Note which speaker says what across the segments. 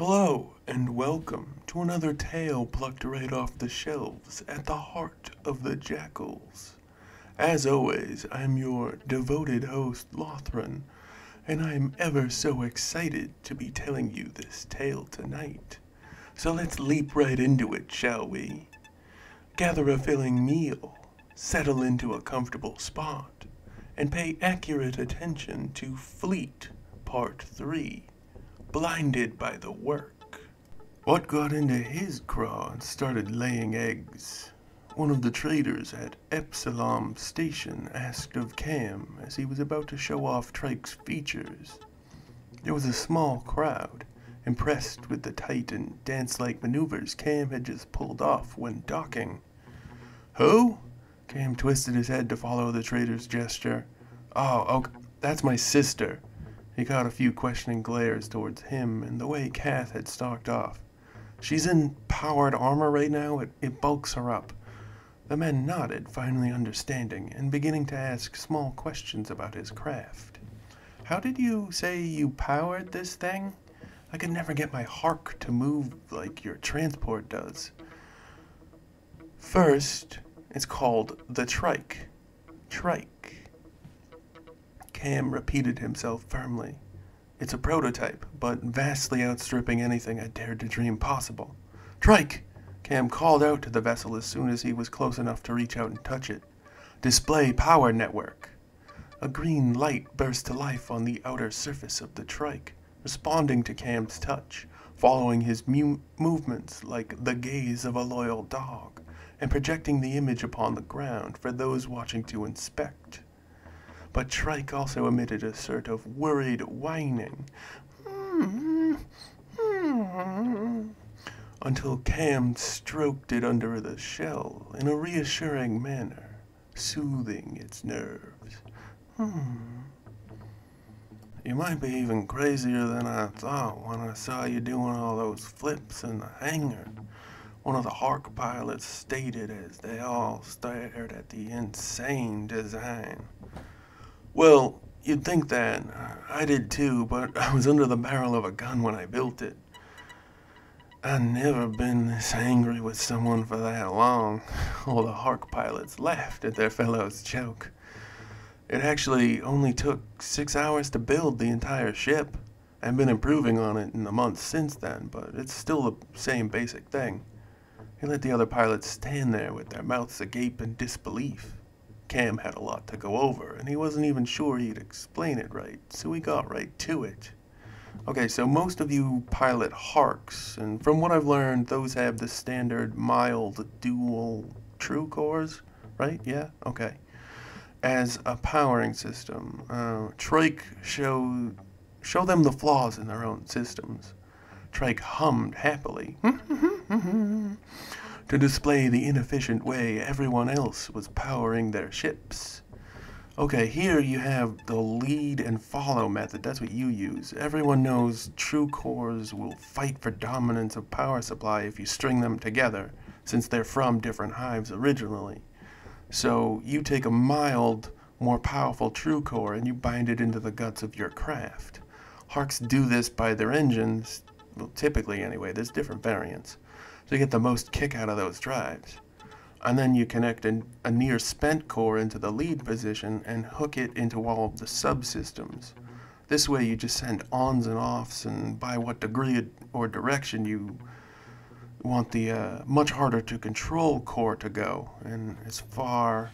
Speaker 1: Hello, and welcome to another tale plucked right off the shelves at the heart of the Jakuls. As always, I'm your devoted host, Lothran, and I'm ever so excited to be telling you this tale tonight. So let's leap right into it, shall we? Gather a filling meal, settle into a comfortable spot, and pay accurate attention to Fleet Part 3. Blinded by the work. What got into his craw and started laying eggs? One of the traders at Epsilon Station asked of Cam as he was about to show off Trike's features. There was a small crowd, impressed with the tight and dance-like maneuvers Cam had just pulled off when docking. Who? Cam twisted his head to follow the trader's gesture. Oh, okay, that's my sister. He caught a few questioning glares towards him and the way Kath had stalked off. She's in powered armor right now. It bulks her up. The men nodded, finally understanding, and beginning to ask small questions about his craft. How did you say you powered this thing? I could never get my hark to move like your transport does. First, it's called the Trike. Trike. Cam repeated himself firmly. It's a prototype, but vastly outstripping anything I dared to dream possible. Trike! Cam called out to the vessel as soon as he was close enough to reach out and touch it. Display power network. A green light burst to life on the outer surface of the Trike, responding to Cam's touch, following his movements like the gaze of a loyal dog, and projecting the image upon the ground for those watching to inspect. But Trike also emitted a sort of worried whining until Cam stroked it under the shell in a reassuring manner, soothing its nerves. You might be even crazier than I thought when I saw you doing all those flips in the hangar, one of the Hark pilots stated as they all stared at the insane design. Well, you'd think that. I did too, but I was under the barrel of a gun when I built it. I'd never been this angry with someone for that long. All the Hark pilots laughed at their fellow's joke. It actually only took 6 hours to build the entire ship. I've been improving on it in the months since then, but it's still the same basic thing. He let the other pilots stand there with their mouths agape in disbelief. Cam had a lot to go over, and he wasn't even sure he'd explain it right, so he got right to it. Okay, so most of you pilot Harks, and from what I've learned, those have the standard mild dual true cores, right? Yeah? Okay. As a powering system, Trike show them the flaws in their own systems. Trike hummed happily to display the inefficient way everyone else was powering their ships. Okay, here you have the lead and follow method. That's what you use. Everyone knows true cores will fight for dominance of power supply if you string them together, since they're from different hives originally. So you take a mild, more powerful true core and you bind it into the guts of your craft. Harks do this by their engines, well, typically anyway. There's different variants. So you get the most kick out of those drives. And then you connect a near spent core into the lead position and hook it into all of the subsystems. This way you just send ons and offs, and by what degree or direction you want the much harder to control core to go. And as far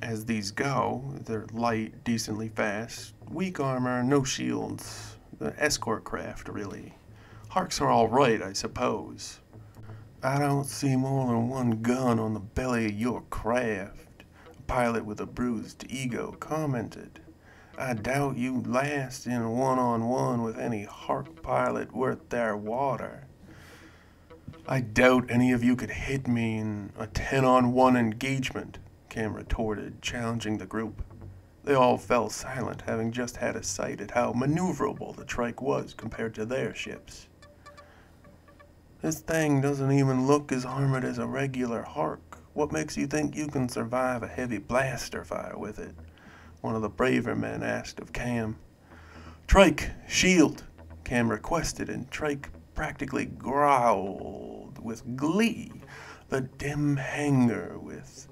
Speaker 1: as these go, they're light, decently fast, weak armor, no shields, the escort craft really. Harks are alright, I suppose. I don't see more than one gun on the belly of your craft, a pilot with a bruised ego commented. I doubt you'd last in a one-on-one with any Hark pilot worth their water. I doubt any of you could hit me in a 10-on-1 engagement, Cam retorted, challenging the group. They all fell silent, having just had a sight at how maneuverable the Trike was compared to their ships. This thing doesn't even look as armored as a regular Hark. What makes you think you can survive a heavy blaster fire with it? One of the braver men asked of Cam. Trike, shield, Cam requested, and Trike practically growled with glee. The dim hangar with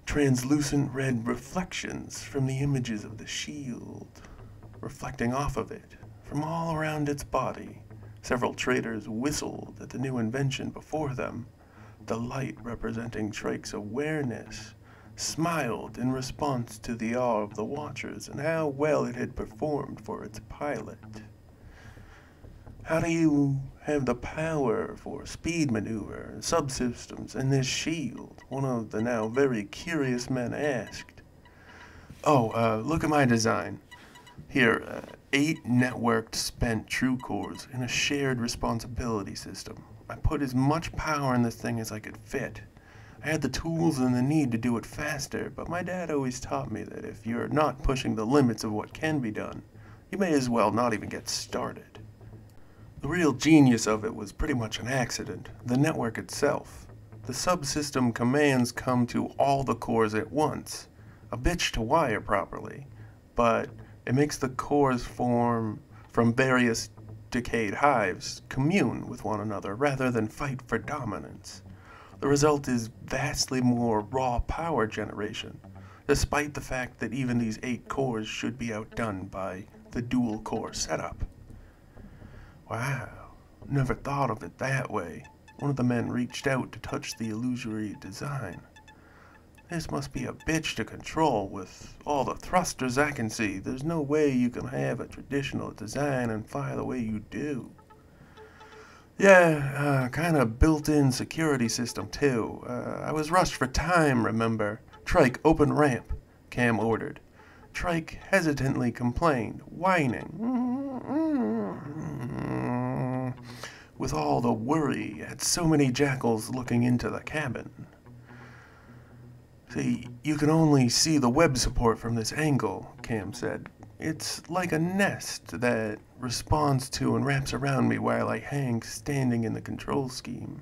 Speaker 1: translucent red reflections from the images of the shield, reflecting off of it from all around its body. Several traders whistled at the new invention before them. The light representing Trike's awareness smiled in response to the awe of the watchers and how well it had performed for its pilot. How do you have the power for speed maneuver and subsystems in this shield? One of the now very curious men asked. Oh, look at my design. Here, 8 networked spent true cores in a shared responsibility system. I put as much power in this thing as I could fit. I had the tools and the need to do it faster, but my dad always taught me that if you're not pushing the limits of what can be done, you may as well not even get started. The real genius of it was pretty much an accident, the network itself. The subsystem commands come to all the cores at once, a bitch to wire properly, but it makes the cores from various decayed hives commune with one another rather than fight for dominance. The result is vastly more raw power generation, despite the fact that even these 8 cores should be outdone by the dual core setup. Wow, never thought of it that way. One of the men reached out to touch the illusory design. This must be a bitch to control with all the thrusters I can see. There's no way you can have a traditional design and fly the way you do. Yeah, kind of built-in security system too. I was rushed for time, remember? Trike, open ramp, Cam ordered. Trike hesitantly complained, whining, with all the worry at so many jackals looking into the cabin. See, you can only see the web support from this angle, Cam said. It's like a nest that responds to and wraps around me while I hang standing in the control scheme.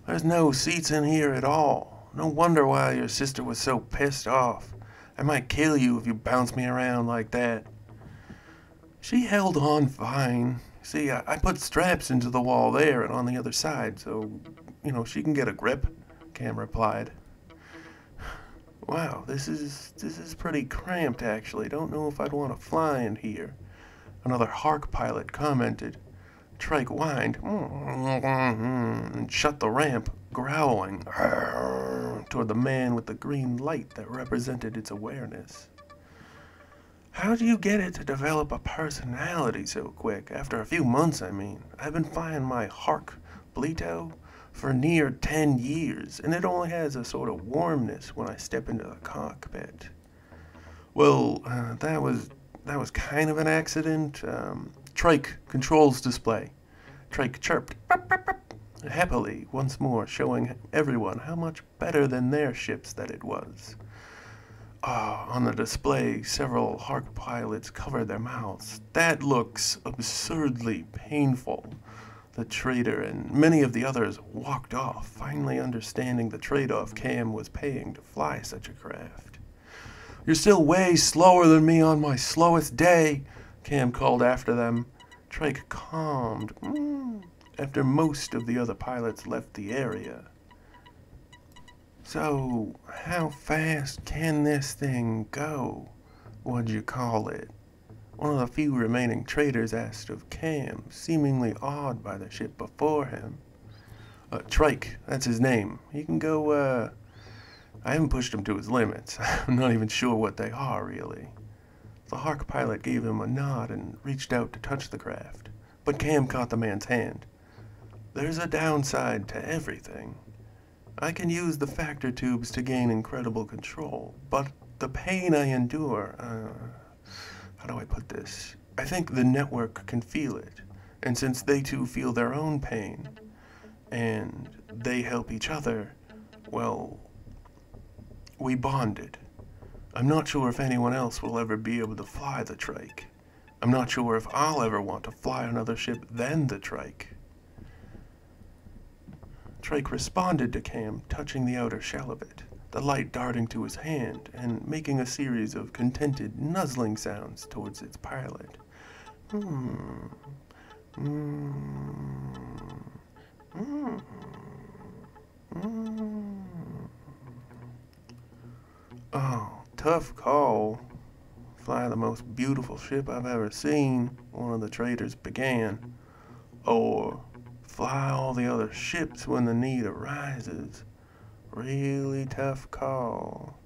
Speaker 1: There's no seats in here at all. No wonder why your sister was so pissed off. I might kill you if you bounce me around like that. She held on fine. See, I put straps into the wall there and on the other side, so, she can get a grip, Cam replied. Wow, this is pretty cramped, actually. Don't know if I'd want to fly in here. Another Hark pilot commented. Trike whined and shut the ramp, growling toward the man with the green light that represented its awareness. How do you get it to develop a personality so quick? After a few months, I mean. I've been flying my Hark Bleto for near 10 years, and it only has a sort of warmness when I step into the cockpit. Well, that was kind of an accident. Trike controls display. Trike chirped happily once more, showing everyone how much better than their ships that it was. On the display, several Hark pilots covered their mouths. That looks absurdly painful. The trader and many of the others walked off, finally understanding the trade-off Cam was paying to fly such a craft. You're still way slower than me on my slowest day, Cam called after them. Trike calmed after most of the other pilots left the area. So, how fast can this thing go? What'd you call it? One of the few remaining traders asked of Cam, seemingly awed by the ship before him. Trike, that's his name. He can go, I haven't pushed him to his limits. I'm not even sure what they are, really. The Hark pilot gave him a nod and reached out to touch the craft, but Cam caught the man's hand. There's a downside to everything. I can use the factor tubes to gain incredible control, but the pain I endure, how do I put this? I think the network can feel it, and since they too feel their own pain, and they help each other, well, we bonded. I'm not sure if anyone else will ever be able to fly the Trike. I'm not sure if I'll ever want to fly another ship than the Trike. Trike responded to Cam, touching the outer shell of it, the light darting to his hand and making a series of contented, nuzzling sounds towards its pilot. Mm, mm, mm. Oh, tough call. Fly the most beautiful ship I've ever seen, one of the traders began. Or fly all the other ships when the need arises. Really tough call.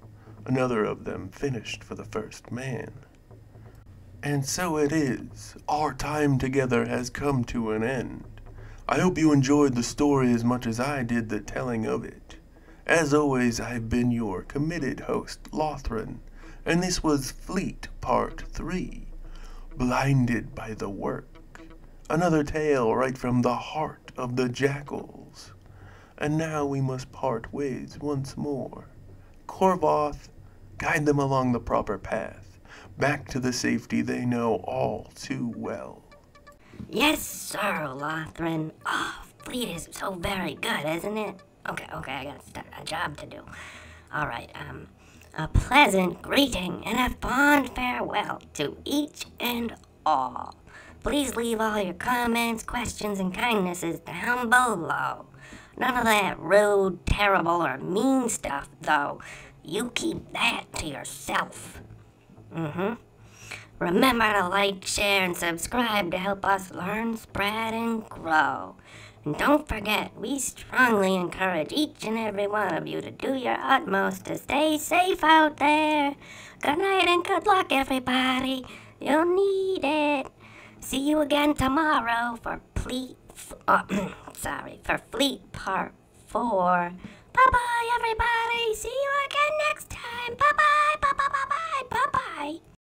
Speaker 1: Another of them finished for the first man. And so it is. Our time together has come to an end. I hope you enjoyed the story as much as I did the telling of it. As always, I've been your committed host, Lothran, and this was Fleet Part 3, Blinded by the Work. Another tale right from the heart of the Jakuls. And now we must part ways once more. Korvoth, guide them along the proper path, back to the safety they know all too well.
Speaker 2: Yes, sir, Lothran. Oh, Fleet is so very good, isn't it? Okay, I got a job to do. All right, a pleasant greeting and a fond farewell to each and all. Please leave all your comments, questions, and kindnesses down below. None of that rude, terrible, or mean stuff, though. You keep that to yourself. Remember to like, share, and subscribe to help us learn, spread, and grow. And don't forget, we strongly encourage each and every one of you to do your utmost to stay safe out there. Good night and good luck, everybody. You'll need it. See you again tomorrow for Fleet Part 4. Bye-bye, everybody. See you again next time. Bye-bye.